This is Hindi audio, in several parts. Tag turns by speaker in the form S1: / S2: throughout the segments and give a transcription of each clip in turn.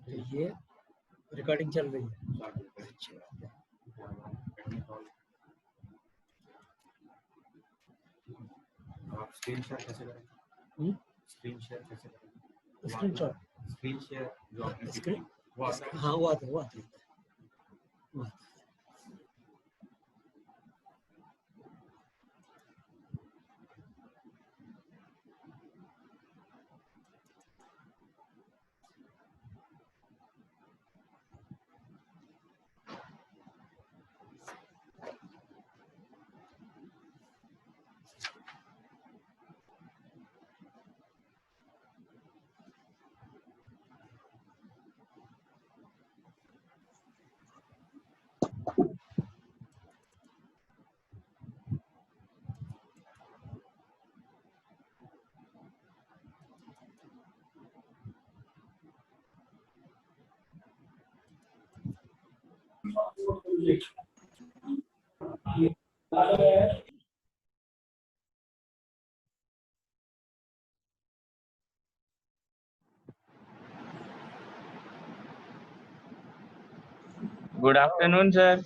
S1: तो ये रिकॉर्डिंग चल रही है। अच्छा,
S2: आप स्क्रीन शेयर कैसे करेंगे? स्क्रीन शेयर कैसे करेंगे?
S1: स्क्रीनशॉट
S2: स्क्रीन शेयर जो आपने
S1: स्क्रीन,
S2: वो आता है?
S1: हाँ वो आता है, वो आता है।
S3: Good afternoon, sir.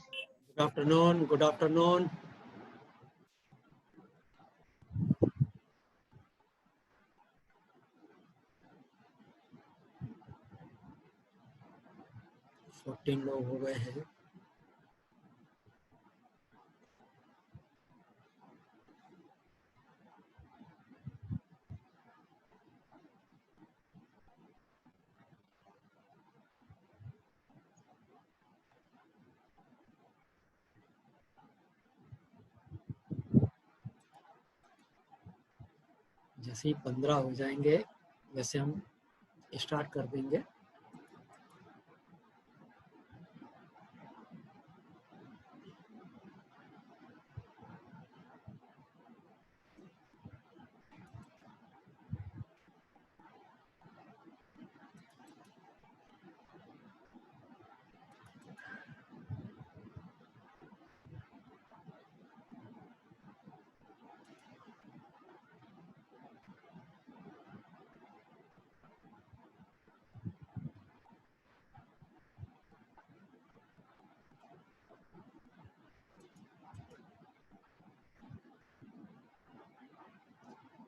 S1: Good afternoon. Good afternoon. Fourteen लोग हो गए हैं। जैसे ही 15 हो जाएंगे वैसे हम स्टार्ट कर देंगे।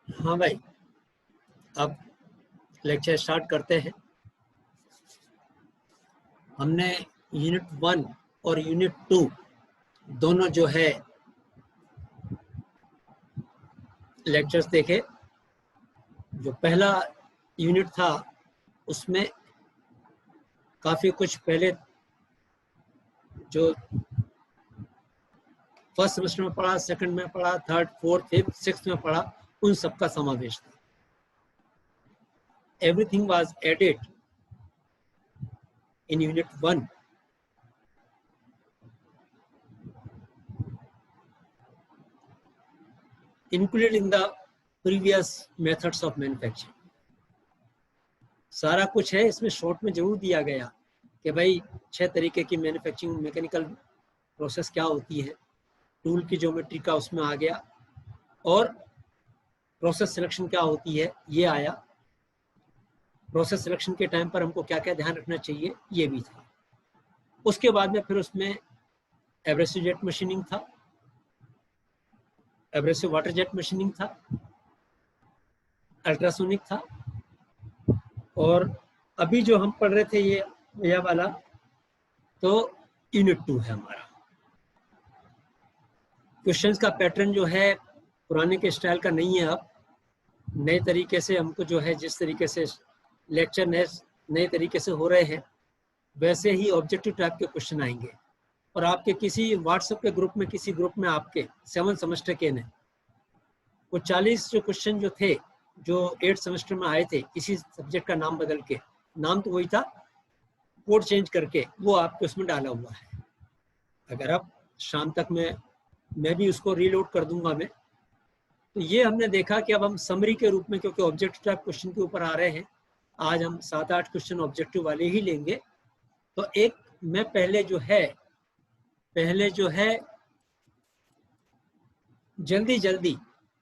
S1: हाँ भाई, अब लेक्चर स्टार्ट करते हैं। हमने यूनिट 1 और यूनिट 2 दोनों जो है लेक्चर्स देखे। जो पहला यूनिट था उसमें काफ़ी कुछ पहले जो फर्स्ट सेमेस्टर में पढ़ा, सेकंड में पढ़ा, थर्ड, फोर्थ, फिफ्थ, सिक्स्थ में पढ़ा, उन सबका समावेश था। Everything was added in unit 1 included in the previous methods of manufacturing। सारा कुछ है इसमें, शॉर्ट में जरूर दिया गया कि भाई 6 तरीके की मैन्युफैक्चरिंग मैकेनिकल प्रोसेस क्या होती है, टूल की ज्योमेट्री का उसमें आ गया, और प्रोसेस सिलेक्शन क्या होती है ये आया। प्रोसेस सिलेक्शन के टाइम पर हमको क्या क्या ध्यान रखना चाहिए ये भी था। उसके बाद में फिर उसमें एब्रेसिव जेट मशीनिंग था, एब्रेसिव वाटर जेट मशीनिंग था, अल्ट्रासोनिक था, और अभी जो हम पढ़ रहे थे ये वाला तो यूनिट 2 है हमारा। क्वेश्चंस का पैटर्न जो है पुराने के स्टाइल का नहीं है, अब नए तरीके से हमको जो है, जिस तरीके से लेक्चर नए तरीके से हो रहे हैं वैसे ही ऑब्जेक्टिव टाइप के क्वेश्चन आएंगे। और आपके किसी व्हाट्सएप के ग्रुप में, किसी ग्रुप में आपके 7 सेमेस्टर के ने वो 40 जो क्वेश्चन जो थे जो 8 सेमेस्टर में आए थे, इसी सब्जेक्ट का नाम बदल के, नाम तो वही था, कोड चेंज करके वो आपको उसमें डाला हुआ है। अगर आप शाम तक मैं भी उसको रीलोड कर दूंगा मैं। तो ये हमने देखा कि अब हम समरी के रूप में, क्योंकि ऑब्जेक्टिव टाइप क्वेश्चन के ऊपर आ रहे हैं, आज हम 7-8 क्वेश्चन ऑब्जेक्टिव वाले ही लेंगे। तो एक मैं पहले जो है जल्दी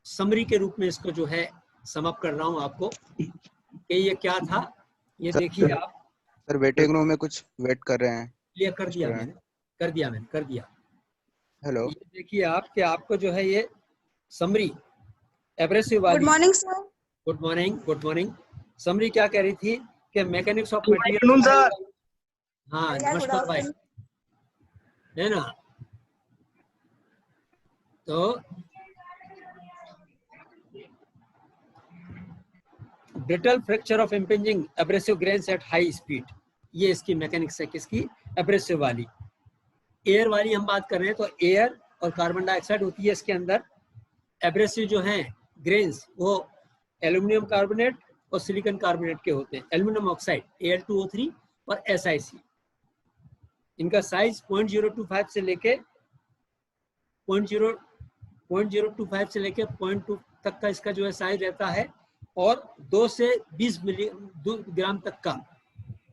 S1: समरी के रूप में इसको जो है समअप कर रहा हूं आपको कि ये क्या था। ये देखिए आप,
S4: सर वेटिंग रूम में कुछ वेट कर रहे हैं।
S1: क्लियर कर दिया मैंने, कर दिया।
S4: हेलो,
S1: ये देखिए आप कि आपको जो है ये समरी एब्रेसिव वाली।
S5: Good morning sir.
S1: Good morning. Summary क्या कह रही थी कि mechanics of
S3: Good afternoon, sir.
S1: Material. हाँ नमस्कार भाई, है ना। तो brittle fracture of impinging abrasive grains at high speed, ये इसकी मैकेनिक्स है। किसकी? एब्रेसिव वाली। एयर वाली हम बात कर रहे हैं तो एयर और कार्बन डाइऑक्साइड होती है इसके अंदर। एब्रेसिव जो हैं ग्रेन्स वो एल्यूमिनियम कार्बोनेट और सिलिकॉन कार्बोनेट के होते हैं। एल्यूमिनियम ऑक्साइड Al2O3 और SiC। इनका साइज 0.025 से लेके 0.025 से लेके 0.2 तक का इसका जो है साइज रहता है, और 2 से 20 ग्राम तक का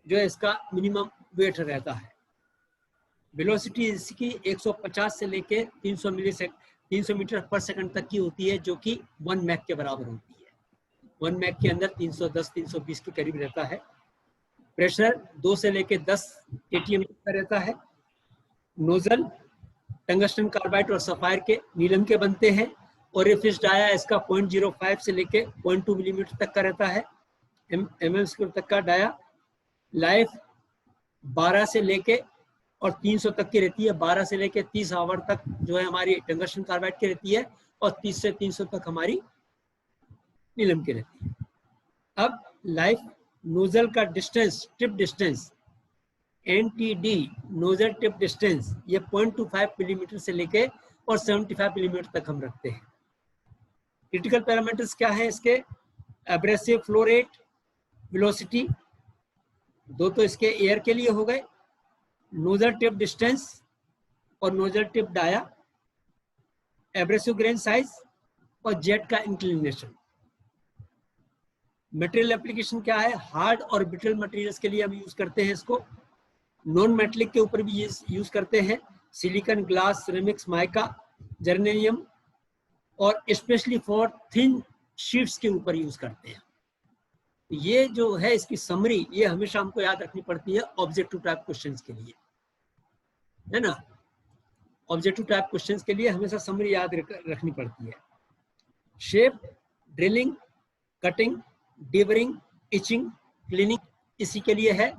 S1: जो है इसका मिनिमम वेट रहता है। वेलोसिटी इसकी 150 से लेके 300 मीटर पर सेकंड तक की होती है, जो कि 1 मैक के बराबर होती है। 1 मैक के अंदर 310-320 के करीब रहता है। प्रेशर 2 से लेके 10 atm का रहता है। नोजल टंगस्टन कार्बाइड और सफायर के नीलम के बनते हैं। और रिफिस डाया इसका 0.05 से लेके 0.2 मिलीमीटर तक का रहता है, mm² तक का डाया। लाइफ 12 से लेके और 300 तक की रहती है। 12 से लेके 30 आवर तक जो है हमारी टंगस्टन कार्बाइड की रहती है, और 30 से 300 तक हमारी नीलम की रहती है। अब लाइफ नोजल का distance, tip distance NTD nozzle tip distance, ये 0.25 मिलीमीटर से लेके और 75 मिलीमीटर तक हम रखते हैं। क्रिटिकल पैरामीटर्स क्या है इसके? एब्रेसिव फ्लो रेट, वेलोसिटी, दो तो इसके एयर के लिए हो गए, नोजल टिप डिस्टेंस और nozzle tip dia, abrasive grain size और जेट का इंक्लिनेशन। मटेरियल एप्लीकेशन क्या है? हार्ड और ब्रिटल मटेरियल्स के लिए हम यूज करते हैं इसको। नॉन मेटलिक के ऊपर भी यूज करते हैं, silicon, glass, ceramics, mica, germanium, और स्पेशली फॉर थिन शीट्स के ऊपर यूज करते हैं। ये जो है इसकी समरी, ये हमेशा हमको याद रखनी पड़ती है ऑब्जेक्टिव टाइप क्वेश्चंस के लिए, है ना। ऑब्जेक्टिव टाइप क्वेश्चंस के लिए हमेशा समरी याद रखनी पड़ती है। Shape, drilling, cutting, deburring, etching, cleaning इसी के लिए है।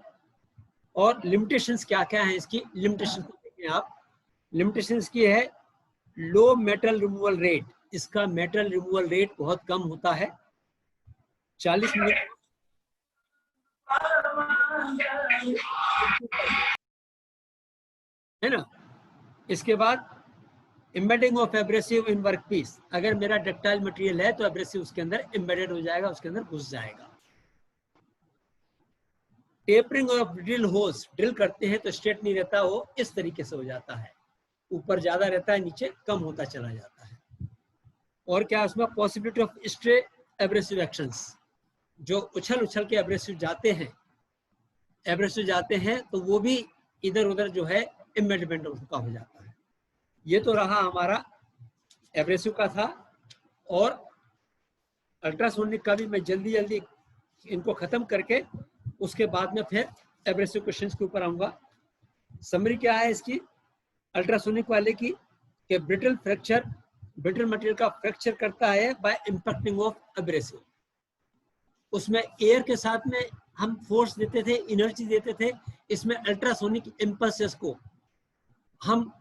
S1: और लिमिटेशंस क्या क्या है इसकी? लिमिटेशन देखिए आप, लिमिटेशंस की है लो मेटल रिमूवल रेट। इसका मेटल रिमूवल रेट बहुत कम होता है, 40 मिनट, है ना। इसके बाद embedding of abrasive in work piece. अगर मेरा डक्टाइल मटेरियल है तो एब्रेसिव उसके अंदर एम्बेडेड हो जाएगा, उसके अंदर घुस जाएगा। Tapering of drill holes, drill करते हैं तो स्ट्रेट नहीं रहता, वो इस तरीके से हो जाता है, ऊपर ज्यादा रहता है, नीचे कम होता चला जाता है। और क्या उसमें possibility of stray abrasive actions, जो उछल के एब्रेसिव जाते हैं तो वो भी इधर उधर जो है एम्बेडमेंट उनका हो जाता है। ये तो रहा हमारा एब्रेसिव का था। और अल्ट्रासोनिक का भी मैं जल्दी इनको खत्म करके उसके बाद में फिर एब्रेसिव क्वेश्चंस के ऊपर आऊंगा। समरी क्या है इसकी अल्ट्रासोनिक वाले की? कि ब्रिटल मटेरियल का फ्रैक्चर करता है बाय इंपैक्टिंग ऑफ एब्रेसिव। उसमें एयर के साथ में हम फोर्स देते थे, एनर्जी देते थे। इसमें अल्ट्रासोनिक इंपल्सेस को हम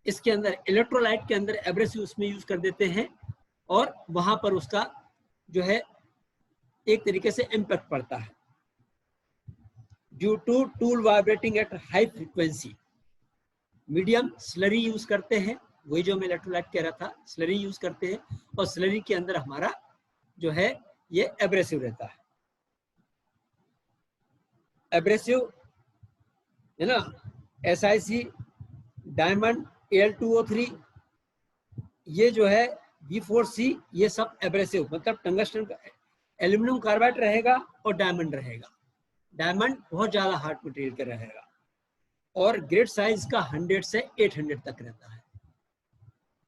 S1: इसके अंदर इलेक्ट्रोलाइट के अंदर एब्रेसिव उसमें यूज कर देते हैं, और वहां पर उसका जो है एक तरीके से इम्पैक्ट पड़ता है। Due to tool vibrating at high frequency. Medium slurry use करते हैं, वही जो मैं इलेक्ट्रोलाइट कह रहा था, स्लरी यूज करते हैं, और स्लरी के अंदर हमारा जो है ये एब्रेसिव रहता है। एब्रेसिव है ना, SiC, डायमंड, Al2O3, ये जो है B4C, ये सब एब्रेसिव, मतलब टंगस्टन का एल्यूमिनियम कार्बाइड रहेगा और डायमंड रहेगा। डायमंड बहुत ज्यादा हार्ड मटेरियल का रहेगा, और ग्रेड साइज का 100 से 800 तक रहता है।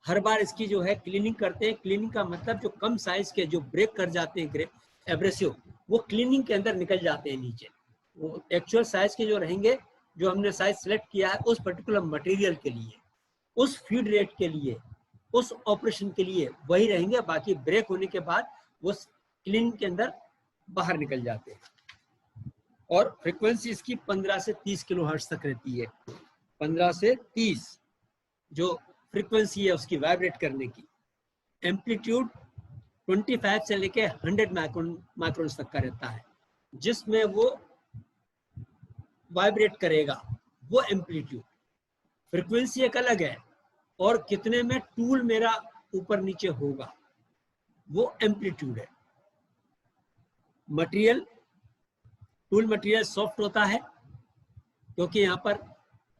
S1: हर बार इसकी जो है क्लीनिंग करते हैं। क्लीनिंग का मतलब जो कम साइज के जो ब्रेक कर जाते हैं ग्रेड एब्रेसिव, वो क्लीनिंग के अंदर निकल जाते हैं नीचे। वो एक्चुअल साइज के जो रहेंगे, जो हमने साइज सेलेक्ट किया है उस पर्टिकुलर मटेरियल के लिए, उस फीड रेट के लिए, उस ऑपरेशन के लिए वही रहेंगे। बाकी ब्रेक होने के बाद वो क्लीन के अंदर बाहर निकल जाते हैं। और फ्रीक्वेंसी इसकी 15 से 30 किलो हर्ट्ज तक रहती है। 15 से 30 जो फ्रीक्वेंसी है उसकी वाइब्रेट करने की। एम्पलीट्यूड 25 से लेके 100 माइक्रोन तक का रहता है, जिसमें वो वाइब्रेट करेगा वो एम्पलीट्यूड। फ्रीक्वेंसी एक अलग है, और कितने में टूल मेरा ऊपर नीचे होगा वो एम्पलीट्यूड है। मटेरियल, टूल मटेरियल सॉफ्ट होता है क्योंकि यहाँ पर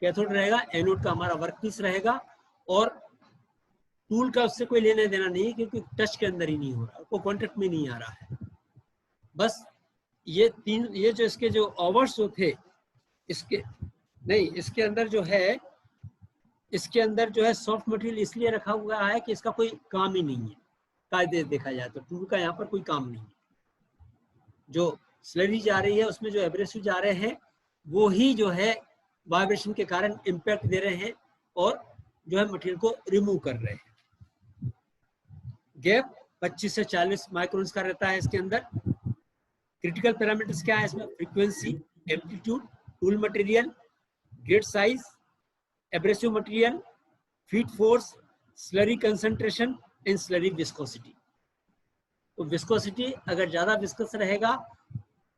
S1: कैथोड रहेगा, एनोड का हमारा वर्कपीस रहेगा, और टूल का उससे कोई लेना देना नहीं है क्योंकि टच के अंदर ही नहीं हो रहा, वो कॉन्टेक्ट में नहीं आ रहा है। बस ये तीन, ये जो इसके जो आवर्स जो थे, इसके नहीं, इसके अंदर जो है, इसके अंदर जो है सॉफ्ट मटेरियल इसलिए रखा हुआ है कि इसका कोई काम ही नहीं है। कायदे देखा जाए तो टूल का यहाँ पर कोई काम नहीं है। जो स्लरी जा रही है उसमें जो एब्रेसिव जा रहे हैं वो ही जो है वाइब्रेशन के कारण इम्पैक्ट दे रहे हैं और जो है मटेरियल को रिमूव कर रहे हैं। गैप 25 से 40 माइक्रोन्स का रहता है इसके अंदर। क्रिटिकल पैरामीटर्स क्या है इसमें? Frequency, amplitude, tool material, grit size, abrasive material, feed force, slurry concentration and slurry viscosity. तो विस्कोसिटी अगर ज्यादा विस्कस रहेगा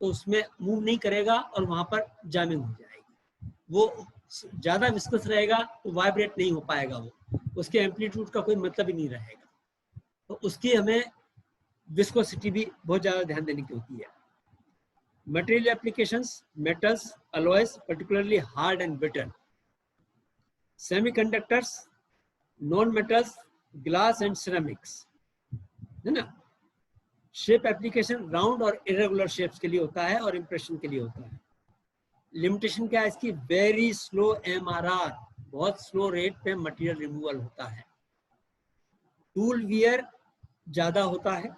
S1: तो उसमें मूव नहीं करेगा और वहां पर जामिंग हो जाएगी। वो ज्यादा विस्कस रहेगा तो वाइब्रेट नहीं हो पाएगा, वो उसके एम्पलीट्यूड का कोई मतलब ही नहीं रहेगा। तो उसकी हमें विस्कोसिटी भी बहुत ज्यादा ध्यान देने की होती है। Material applications, metals, alloys particularly hard and brittle, semiconductors, non metals, glass and ceramics, है ना। शेप एप्लीकेशन राउंड और इरेगुलर शेप्स के लिए होता है और इंप्रेशन के लिए होता है। लिमिटेशन क्या है इसकी? वेरी स्लो MRR, बहुत स्लो रेट पे मटेरियल रिमूवल होता है। टूल वियर ज्यादा होता है,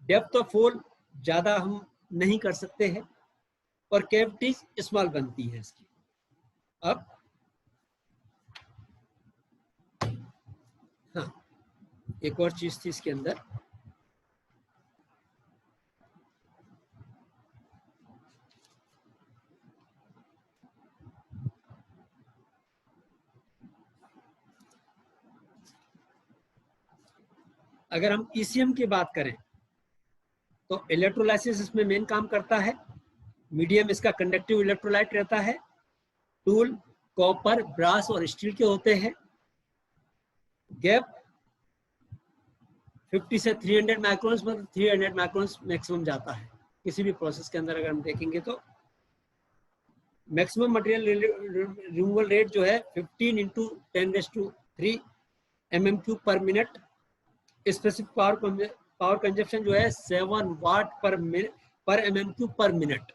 S1: डेप्थ ऑफ होल ज्यादा हम नहीं कर सकते हैं, और कैविटीज स्मॉल बनती है इसकी। अब हाँ, एक और चीज थी इसके अंदर, अगर हम ECM की बात करें तो इलेक्ट्रोलाइसिस इसमें मेन काम करता है। मीडियम इसका कंडक्टिव इलेक्ट्रोलाइट रहता है। टूल कॉपर, ब्रास और स्टील के होते हैं। गैप 50 से 300 माइक्रोन्स, मतलब 300 माइक्रोन्स मैक्सिमम जाता है किसी भी प्रोसेस के अंदर। अगर हम देखेंगे तो मैक्सिमम मटेरियल रिमूवल रेट जो है 15 × 10⁻³ mm³ पर मिनट। स्पेसिफिक पावर कंजप्शन जो है 7 वाट पर mm³ पर मिनट।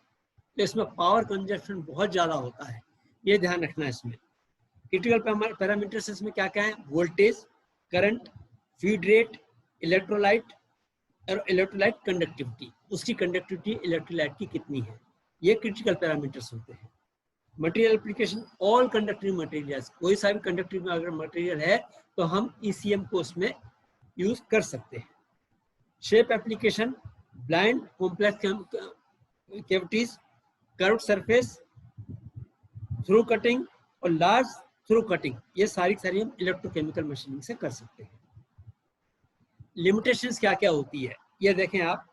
S1: तो इसमें पावर कंजप्शन बहुत ज्यादा होता है, ये ध्यान रखना है इसमें। क्रिटिकल पैरामीटर्स इसमें क्या क्या है? Voltage, current, feed rate, electrolyte और इलेक्ट्रोलाइट कंडक्टिविटी, उसकी कंडक्टिविटी इलेक्ट्रोलाइट की कितनी है, ये क्रिटिकल पैरामीटर्स होते हैं। Material application, all conductive materials, कोई सा भी कंडक्टिव अगर मटेरियल है तो हम ECM को उसमें यूज कर सकते हैं। Shape application, blind complex cavities, curved surface, through cutting और लार्ज थ्रू कटिंग, ये सारी हम इलेक्ट्रोकेमिकल मशीनिंग से कर सकते हैं। लिमिटेशंस क्या क्या होती है ये देखें आप।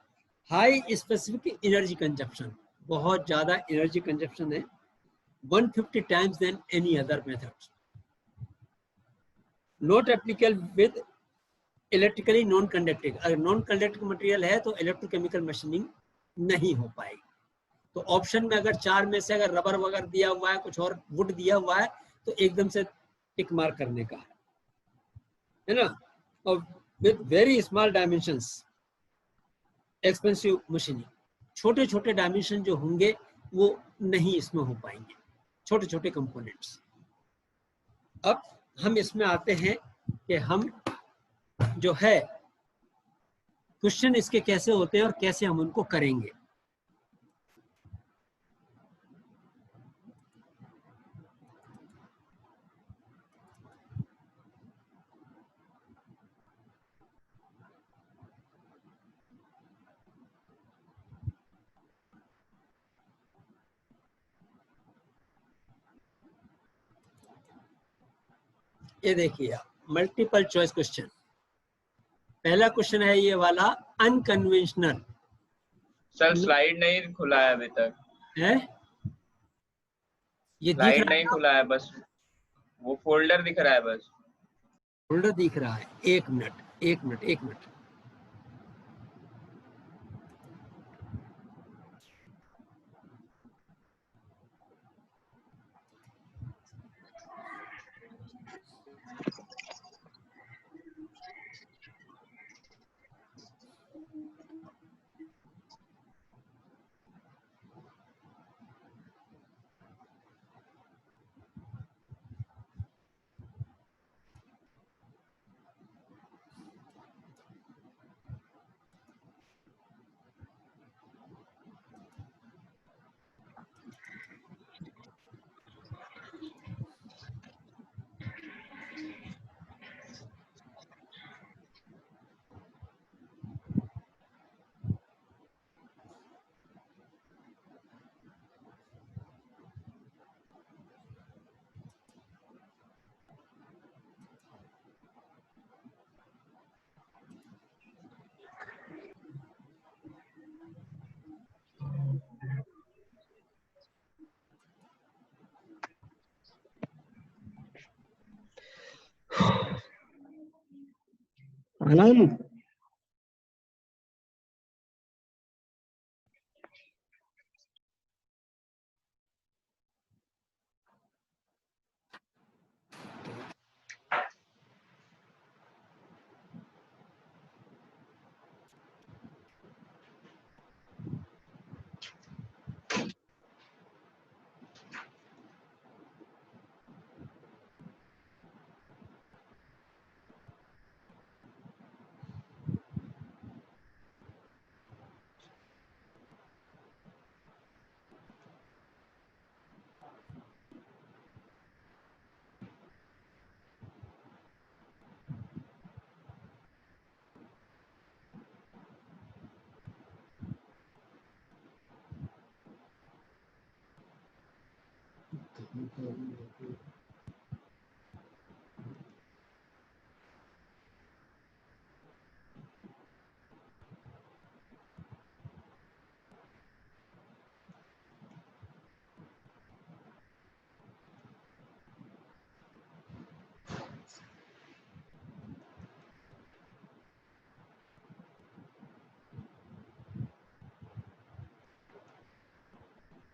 S1: हाई स्पेसिफिक एनर्जी कंजप्शन, बहुत ज्यादा एनर्जी कंजप्शन है, 150 times than any other methods. Not applicable with electrically non conducting, अगर नॉन कंडक्टिंग मटेरियल है तो इलेक्ट्रोकेमिकल मशीनिंग नहीं हो पाएगी। तो ऑप्शन में अगर 4 में से अगर रबर वगैरह दिया हुआ है, कुछ और वुड दिया हुआ है, तो एकदम से टिक मार्क करने का है ना। और with very small dimensions, expensive machining, छोटे छोटे डायमेंशन जो होंगे वो नहीं इसमें हो पाएंगे, छोटे छोटे कंपोनेंट्स। अब हम इसमें आते हैं कि हम जो है क्वेश्चन इसके कैसे होते हैं और कैसे हम उनको करेंगे। ये देखिए मल्टीपल चॉइस क्वेश्चन। पहला क्वेश्चन है ये वाला, अनकन्वेंशनल
S3: सर स्लाइड नहीं खुला है अभी तक।
S1: है, ये दिख
S3: स्लाइड
S1: रहा है
S3: नहीं
S1: ना?
S3: खुला है, बस वो फोल्डर दिख रहा है बस।
S1: फोल्डर दिख रहा है, एक मिनट एक मिनट एक मिनट।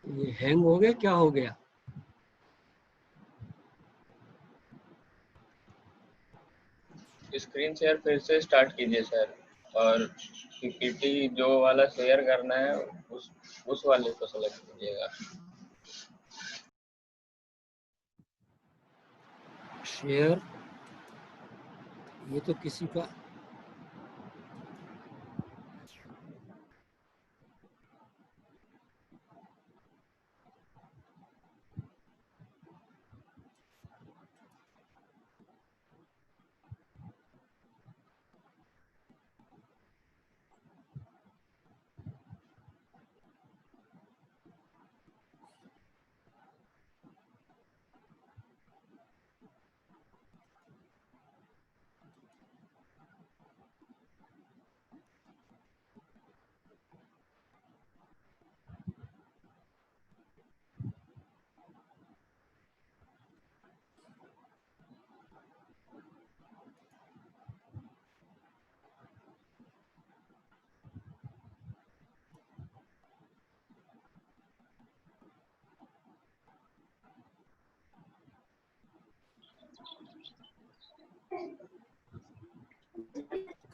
S1: ये हैंग हो गया, क्या हो गया?
S3: स्क्रीन शेयर फिर से स्टार्ट कीजिए सर, और पीपीटी जो वाला शेयर करना है उस वाले को सेलेक्ट कीजिएगा।
S1: शेयर, ये तो किसी का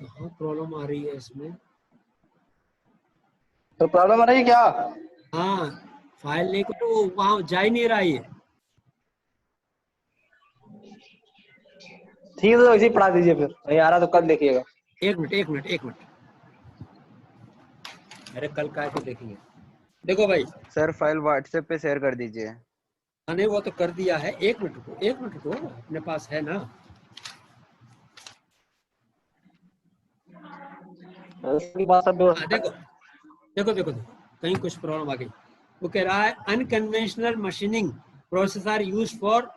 S1: कहाँ प्रॉब्लम आ रही है इसमें?
S5: तो प्रॉब्लम आ रही है क्या?
S1: हाँ, फाइल लेकर तो वहां जा ही नहीं रहा है।
S5: ठीक है तो इसी पढ़ा दीजिए, फिर नहीं आ रहा तो कल देखिएगा।
S1: एक मिनट एक मिनट एक मिनट, अरे कल का है तो देखेंगे। देखो भाई,
S4: सर फाइल व्हाट्सएप पे शेयर कर दीजिए।
S1: मैंने वो तो कर दिया है। एक मिनट रुको, एक मिनट रुको, अपने पास है ना। हाँ, देखो देखो देखो देखो, कहीं कुछ प्रॉब्लम आ गई। वो कह रहा है unconventional machining process are used for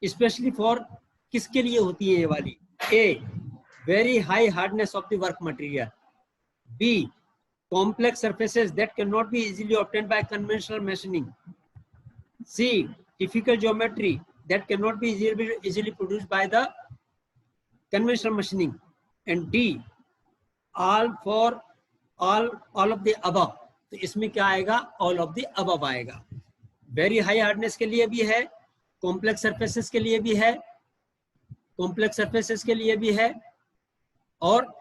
S1: specially for किसके लिए होती है ये वाली? A, very high hardness of the work material, b, complex surfaces that cannot be easily obtained by conventional machining, C, difficult geometry that cannot be easily produced by the conventional machining, and D, all of the above. तो इसमें क्या आएगा? all of the above आएगा. वेरी हाई हार्डनेस के लिए भी है, कॉम्प्लेक्स सरफेसेस के लिए भी है, और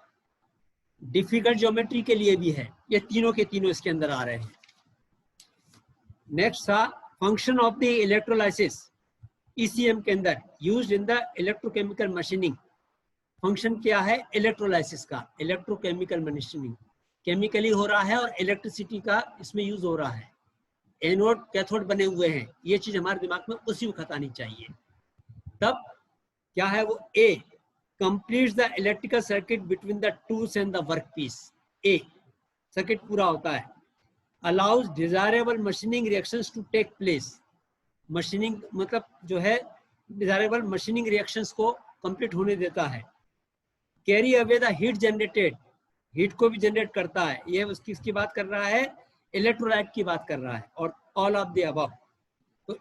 S1: डिफिकल्ट ज्योमेट्री के लिए भी है. ये तीनों के तीनों इसके अंदर आ रहे हैं. नेक्स्ट था function of the electrolysis ECM के अंदर used in the electrochemical machining. Function क्या है इलेक्ट्रोलाइसिस का? इलेक्ट्रोकेमिकल मशीनिंग, केमिकली हो रहा है और इलेक्ट्रिसिटी का इसमें यूज हो रहा है. एनोड कैथोड बने हुए हैं, ये चीज हमारे दिमाग में उसी वक्त आनी चाहिए. तब क्या है वो? ए, completes the electrical circuit between the tools and the workpiece. A, circuit पूरा होता है. allows desirable machining reactions to take place. Machining मतलब जो है desirable machining reactions को complete होने देता है. carry away the heat generated, heat को भी जनरेट करता है. ये उसकी किसकी बात कर रहा है? इलेक्ट्रोलाइट की बात कर रहा है. और ऑल ऑफ द अबव, तो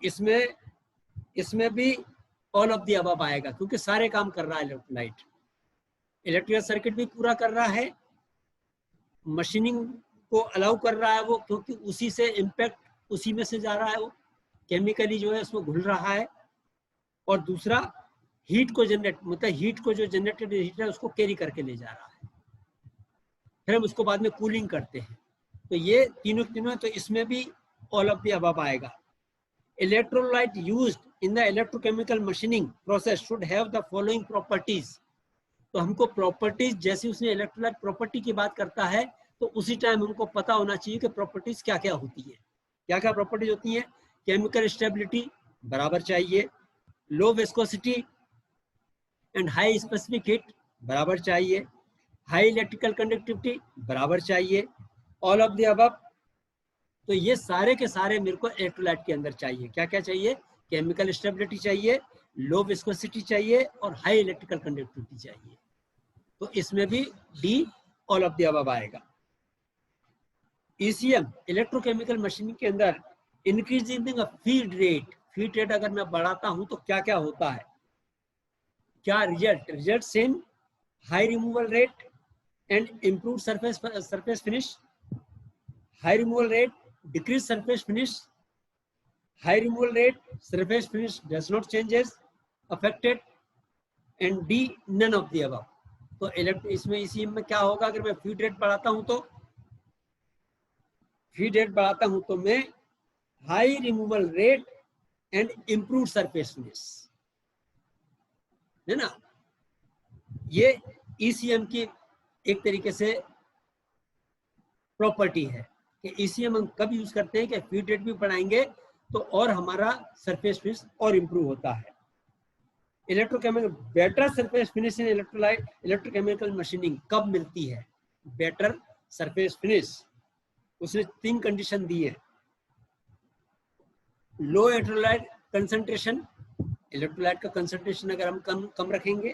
S1: इसमें भी ऑल ऑफ द अबव आएगा क्योंकि सारे काम कर रहा है इलेक्ट्रोलाइट. इलेक्ट्रिकल सर्किट भी पूरा कर रहा है, मशीनिंग को अलाउ कर रहा है वो, क्योंकि उसी से इम्पैक्ट उसी में से जा रहा है, वो केमिकली जो है उसमें घुल रहा है. और दूसरा हीट को जनरेट, मतलब हीट को जो जनरेटेड हीट है उसको कैरी करके ले जा रहा है, फिर हम उसको बाद में कूलिंग करते हैं. तो ये तीनों, तो इसमें भी ऑल ऑफ द अबव आएगा. Electrolyte used in the electrochemical machining process should have the following properties. तो हमको प्रॉपर्टीज, जैसे उसने इलेक्ट्रोलाइट प्रॉपर्टी की बात करता है तो उसी टाइम हमको पता होना चाहिए कि प्रॉपर्टीज क्या क्या होती है. क्या क्या प्रॉपर्टीज होती हैं? केमिकल स्टेबिलिटी बराबर चाहिए, low viscosity and high specific heat बराबर चाहिए, हाई इलेक्ट्रिकल कंडक्टिविटी बराबर चाहिए, ऑल ऑफ द अबव. तो ये सारे के सारे मेरे को इलेक्ट्रोलाइट के अंदर चाहिए. क्या क्या चाहिए? केमिकल स्टेबिलिटी चाहिए, लो विस्कोसिटी चाहिए और हाई इलेक्ट्रिकल कंडक्टिविटी चाहिए. तो इसमें भी D, all of the above आएगा. ECM इलेक्ट्रोकेमिकल मशीनिंग के अंदर इंक्रीजिंग फीड रेट अगर मैं बढ़ाता हूं तो क्या क्या होता है? क्या results in high removal rate and improve surface finish. High removal rate decrease surface finish, high removal rate, surface finish does not changes affected, and D, none of the above. तो इसमें ECM में क्या होगा? अगर मैं फीड रेट बढ़ाता हूं तो मैं high removal rate and improve surface finish, है ना. ये ECM की एक तरीके से प्रॉपर्टी है कि ECM हम कब यूज करते हैं कि फीड रेट भी बढ़ाएंगे तो और हमारा सरफेस फिनिश और इम्प्रूव होता है. Electrochemical better surface finish in electrochemical machining कब मिलती है? बेटर सरफेस फिनिश, उसने 3 कंडीशन दी है. लो इलेक्ट्रोलाइट कंसंट्रेशन, इलेक्ट्रोलाइट का कंसंट्रेशन अगर हम कम रखेंगे,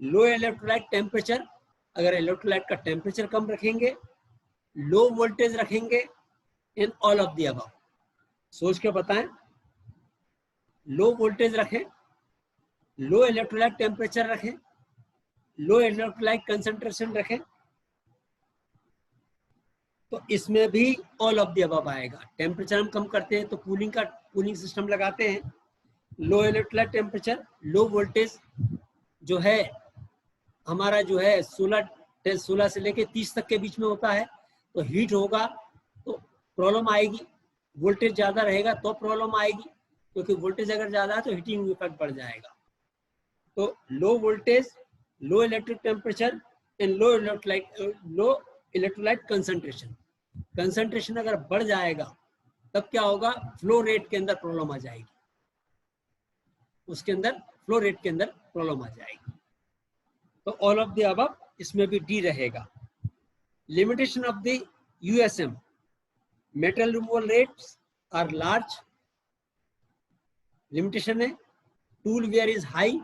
S1: लो इलेक्ट्रोलाइट टेम्परेचर, अगर इलेक्ट्रोलाइट का टेम्परेचर कम रखेंगे, लो वोल्टेज रखेंगे, in all of the above. सोच के बताएं. लो वोल्टेज रखें, लो इलेक्ट्रोलाइट टेम्परेचर रखें, लो इलेक्ट्रोलाइट कंसंट्रेशन रखें, तो इसमें भी ऑल ऑफ द अबव आएगा. टेम्परेचर हम कम करते हैं तो कूलिंग सिस्टम लगाते हैं. लो इलेक्ट्रोलाइट टेम्परेचर, लो वोल्टेज जो है हमारा जो है 16 से लेके 30 तक के बीच में होता है, तो हीट होगा तो प्रॉब्लम आएगी. वोल्टेज ज्यादा रहेगा तो प्रॉब्लम आएगी, क्योंकि वोल्टेज अगर ज्यादा है तो हीटिंग इफेक्ट बढ़ जाएगा. तो low voltage, low electric temperature and low electrolyte concentration अगर बढ़ जाएगा तब क्या होगा? फ्लो रेट के अंदर प्रॉब्लम आ जाएगी, उसके अंदर फ्लो रेट के अंदर प्रॉब्लम आ जाएगी. तो ऑल ऑफ द अबव इसमें भी डी रहेगा. Limitation of the USM, metal removal rates are large. Limitation है tool wear is high,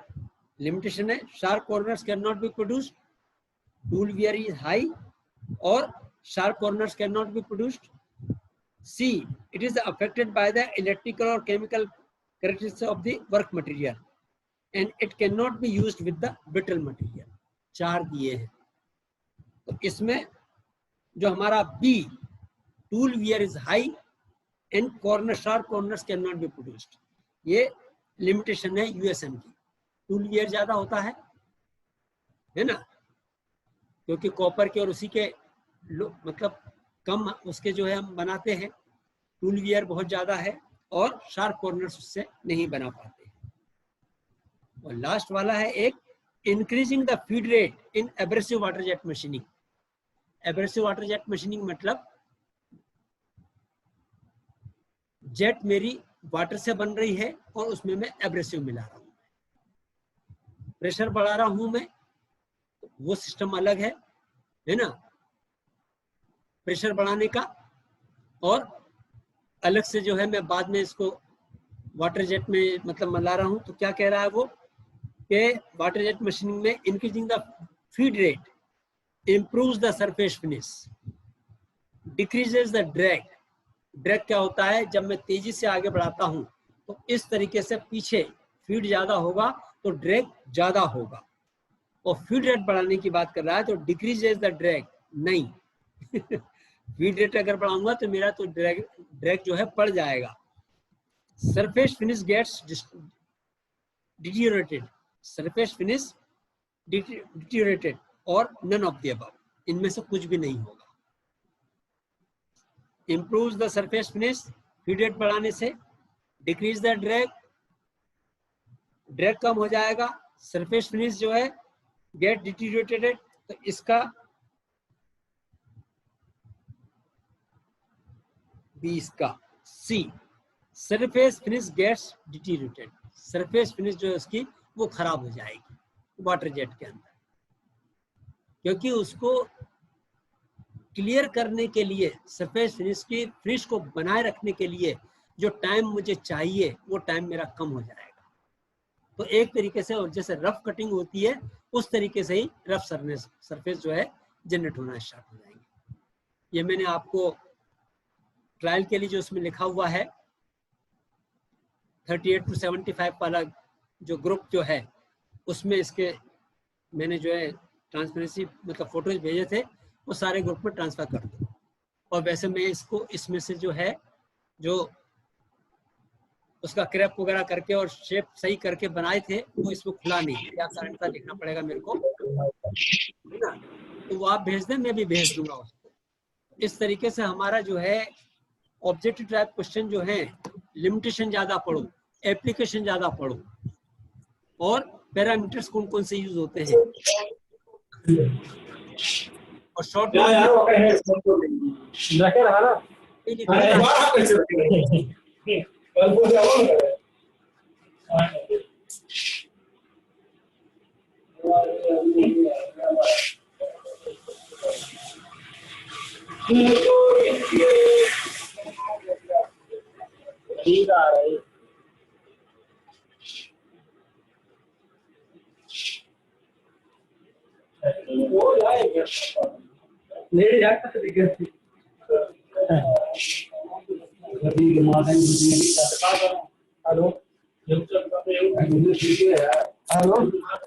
S1: limitation है sharp corners can not be produced, tool wear is high, और sharp corners can not be produced. C, it is affected by the electrical और chemical characteristics of the work material and it can not be used with the brittle material. 4 दिए हैं। तो इसमें जो हमारा B, tool wear is high and corner sharp corners can not be produced, ये लिमिटेशन है यूएसएम की। टूल वियर ज्यादा होता है ना, क्योंकि कॉपर के और उसी के मतलब कम उसके जो है हम बनाते हैं, टूल वियर बहुत ज्यादा है और शार्प कॉर्नर्स उससे नहीं बना पाते। और लास्ट वाला है एक, increasing the feed rate in abrasive water jet machining. Abrasive water jet machining मतलब जेट मेरी वाटर से बन रही है और उसमें मैं एब्रेसिव मिला रहा हूं, प्रेशर बढ़ा रहा हूं मैं, वो सिस्टम अलग है ना, प्रेशर बढ़ाने का। और अलग से जो है मैं बाद में इसको वाटर जेट में मतलब मिला रहा हूं। तो क्या कह रहा है वो कि वाटर जेट मशीनिंग में increasing the feed rate improves the surface finish, decreases the drag। Drag क्या होता है, जब मैं तेजी से आगे बढ़ाता हूं तो इस तरीके से पीछे फीड ज्यादा होगा तो ड्रैग ज्यादा होगा। और फीड रेट बढ़ाने की बात कर रहा है तो डिक्रीजेस द ड्रैग नहीं फीड रेट अगर बढ़ाऊंगा तो मेरा तो ड्रैग जो है बढ़ जाएगा। Surface finish gets deteriorated, surface finish deteriorated और नन ऑफ द अबव, इनमें से कुछ भी नहीं होगा। Improves the surface finish, feed rate बढ़ाने से, डिक्रीज द ड्रैग, ड्रैग कम हो जाएगा, सरफेस फिनिश जो है गेट डिटीरियोरेटेड। तो इसका 20 का C, surface finish gets deteriorated, surface finish जो है उसकी वो खराब हो जाएगी वाटर जेट के अंदर, क्योंकि उसको क्लियर करने के लिए, सरफेस फिनिश की फिनिश को बनाए रखने के लिए जो टाइम मुझे चाहिए वो टाइम मेरा कम हो जाएगा। तो एक तरीके से, और जैसे रफ कटिंग होती है उस तरीके से ही रफ सरफेस जो है जनरेट होना स्टार्ट हो जाएंगे। ये मैंने आपको ट्रायल के लिए जो उसमें लिखा हुआ है 38 to 75 वाला जो ग्रुप जो है उसमें इसके मैंने जो है ट्रांसपेरेंसी मतलब फोटोज भेजे थे वो सारे ग्रुप में ट्रांसफर कर दो। और वैसे मैं इसको इसमें से जो है जो उसका क्रैप वगैरह करके और शेप सही करके बनाए थे वो इसमें खुला नहीं, क्या कारण था देखना पड़ेगा मेरे को, है ना। तो वो आप भेज दें, मैं भी भेज दूंगा उसको। इस तरीके से हमारा जो है ऑब्जेक्टिव टाइप क्वेश्चन जो है लिमिटेशन ज्यादा पढ़ो, एप्लीकेशन ज्यादा पढ़ो और पैरामीटर्स कौन कौन से यूज होते हैं और शॉर्ट हेलो